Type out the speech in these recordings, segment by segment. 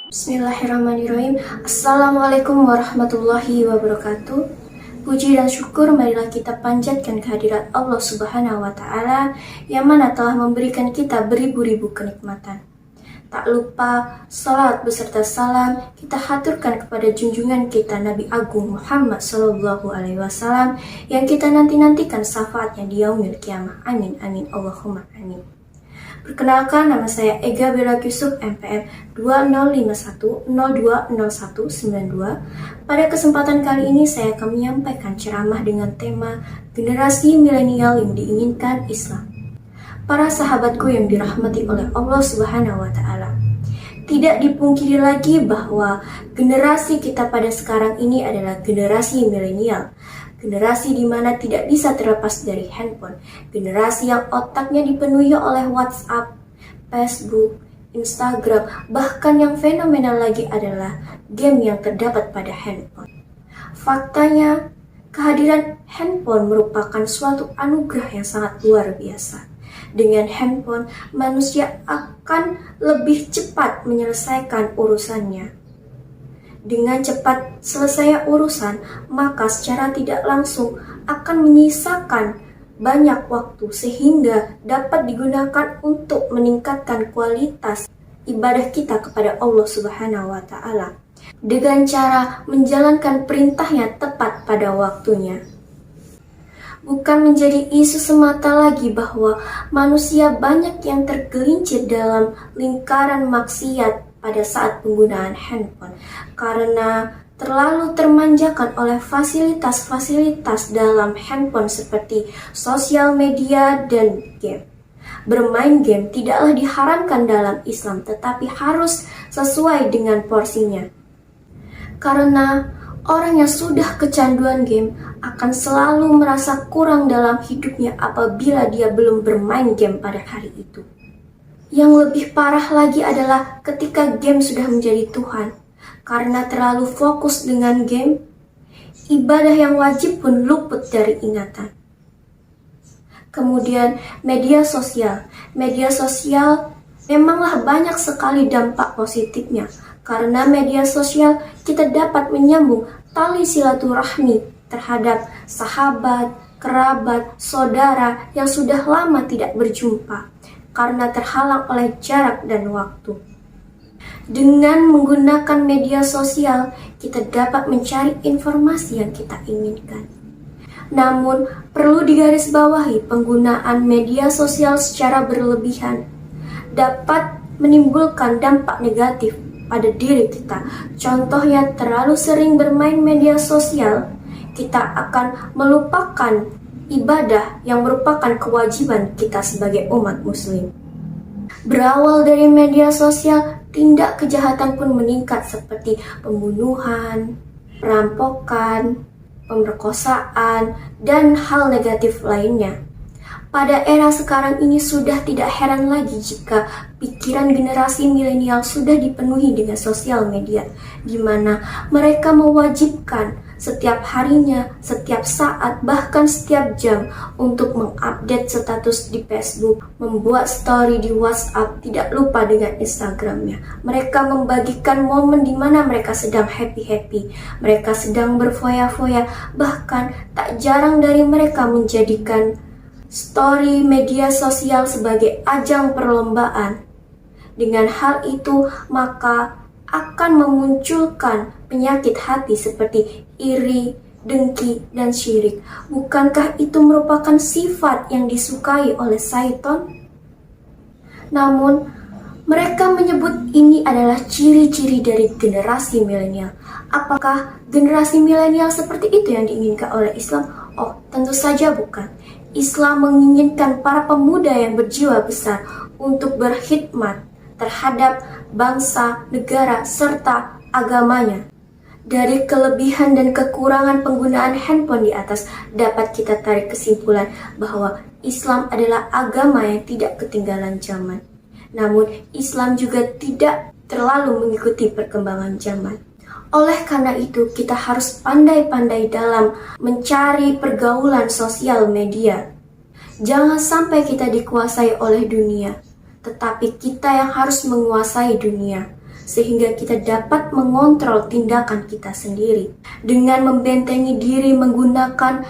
Bismillahirrahmanirrahim. Assalamualaikum warahmatullahi wabarakatuh. Puji dan syukur marilah kita panjatkan kehadirat Allah Subhanahu wa Ta'ala yang mana telah memberikan kita beribu-ribu kenikmatan. Tak lupa salat beserta salam kita haturkan kepada junjungan kita Nabi Agung Muhammad Sallallahu Alaihi Wasallam yang kita nanti-nantikan syafaatnya di yaumil qiyamah. Amin amin Allahumma amin. Perkenalkan, nama saya Ega Bella Yusuf, MPR 2051020192. Pada kesempatan kali ini saya akan menyampaikan ceramah dengan tema generasi milenial yang diinginkan Islam. Para sahabatku yang dirahmati oleh Allah Subhanahu wa Ta'ala, tidak dipungkiri lagi bahwa generasi kita pada sekarang ini adalah generasi milenial. Generasi di mana tidak bisa terlepas dari handphone. Generasi yang otaknya dipenuhi oleh WhatsApp, Facebook, Instagram, bahkan yang fenomenal lagi adalah game yang terdapat pada handphone. Faktanya, kehadiran handphone merupakan suatu anugerah yang sangat luar biasa. Dengan handphone, manusia akan lebih cepat menyelesaikan urusannya. Dengan cepat selesai urusan, maka secara tidak langsung akan menyisakan banyak waktu sehingga dapat digunakan untuk meningkatkan kualitas ibadah kita kepada Allah Subhanahu wa Ta'ala dengan cara menjalankan perintahnya tepat pada waktunya. Bukan menjadi isu semata lagi bahwa manusia banyak yang tergelincir dalam lingkaran maksiat pada saat penggunaan handphone karena terlalu termanjakan oleh fasilitas-fasilitas dalam handphone seperti sosial media dan game. Bermain game tidaklah diharamkan dalam Islam, tetapi harus sesuai dengan porsinya. Karena orang yang sudah kecanduan game akan selalu merasa kurang dalam hidupnya apabila dia belum bermain game pada hari itu. Yang lebih parah lagi adalah ketika game sudah menjadi Tuhan. Karena terlalu fokus dengan game, ibadah yang wajib pun luput dari ingatan. Kemudian media sosial. Media sosial memanglah banyak sekali dampak positifnya. Karena media sosial kita dapat menyambung tali silaturahmi terhadap sahabat, kerabat, saudara yang sudah lama tidak berjumpa karena terhalang oleh jarak dan waktu. Dengan menggunakan media sosial, kita dapat mencari informasi yang kita inginkan. Namun, perlu digarisbawahi penggunaan media sosial secara berlebihan dapat menimbulkan dampak negatif pada diri kita. Contohnya, terlalu sering bermain media sosial, kita akan melupakan ibadah yang merupakan kewajiban kita sebagai umat muslim. Berawal dari media sosial, tindak kejahatan pun meningkat seperti pembunuhan, perampokan, pemerkosaan, dan hal negatif lainnya. Pada era sekarang ini sudah tidak heran lagi jika pikiran generasi milenial sudah dipenuhi dengan sosial media, di mana mereka mewajibkan setiap harinya, setiap saat, bahkan setiap jam untuk mengupdate status di Facebook, membuat story di WhatsApp, tidak lupa dengan Instagramnya. Mereka membagikan momen di mana mereka sedang happy-happy, mereka sedang berfoya-foya, bahkan tak jarang dari mereka menjadikan story media sosial sebagai ajang perlombaan. Dengan hal itu, maka akan memunculkan penyakit hati seperti iri, dengki, dan syirik. Bukankah itu merupakan sifat yang disukai oleh syaitan? Namun, mereka menyebut ini adalah ciri-ciri dari generasi milenial. Apakah generasi milenial seperti itu yang diinginkan oleh Islam? Oh, tentu saja bukan. Islam menginginkan para pemuda yang berjiwa besar untuk berkhidmat terhadap bangsa, negara, serta agamanya. Dari kelebihan dan kekurangan penggunaan handphone di atas dapat kita tarik kesimpulan bahwa Islam adalah agama yang tidak ketinggalan zaman. Namun Islam juga tidak terlalu mengikuti perkembangan zaman. Oleh karena itu, kita harus pandai-pandai dalam mencari pergaulan sosial media. Jangan sampai kita dikuasai oleh dunia. tetapi kita yang harus menguasai dunia, sehingga kita dapat mengontrol tindakan kita sendiri dengan membentengi diri menggunakan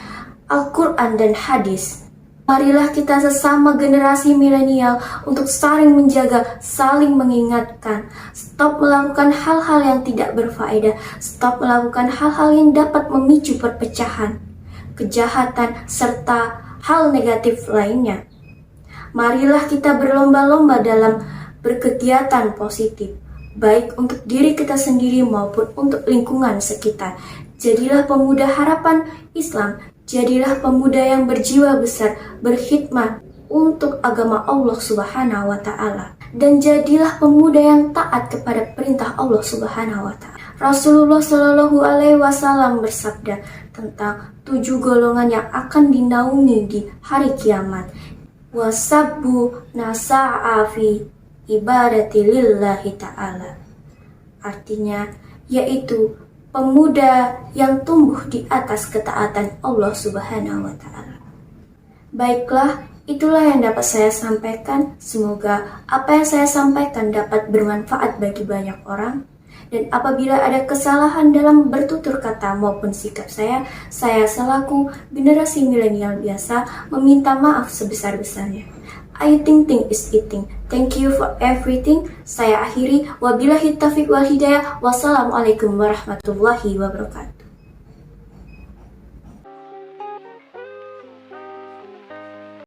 Al-Quran dan hadis. Marilah kita sesama generasi milenial untuk saling menjaga, saling mengingatkan. Stop melakukan hal-hal yang tidak berfaedah. Stop melakukan hal-hal yang dapat memicu perpecahan, kejahatan, serta hal negatif lainnya. Marilah kita berlomba-lomba dalam berkegiatan positif, baik untuk diri kita sendiri maupun untuk lingkungan sekitar. Jadilah pemuda harapan Islam. Jadilah pemuda yang berjiwa besar, berkhidmat untuk agama Allah Subhanahu wa Ta'ala. Dan jadilah pemuda yang taat kepada perintah Allah Subhanahu wa Ta'ala. Rasulullah Shallallahu Alaihi Wasallam bersabda tentang 7 golongan yang akan dinaungi di hari kiamat. Wasabbu nasa'a fi ibadati lillahi ta'ala. Artinya, yaitu pemuda yang tumbuh di atas ketaatan Allah Subhanahu wa Ta'ala. Baiklah, itulah yang dapat saya sampaikan. Semoga apa yang saya sampaikan dapat bermanfaat bagi banyak orang. Dan apabila ada kesalahan dalam bertutur kata maupun sikap saya selaku generasi milenial biasa meminta maaf sebesar-besarnya. I think is eating. Thank you for everything. Saya akhiri. Wabillahi taufiq wal hidayah. Wassalamualaikum warahmatullahi wabarakatuh.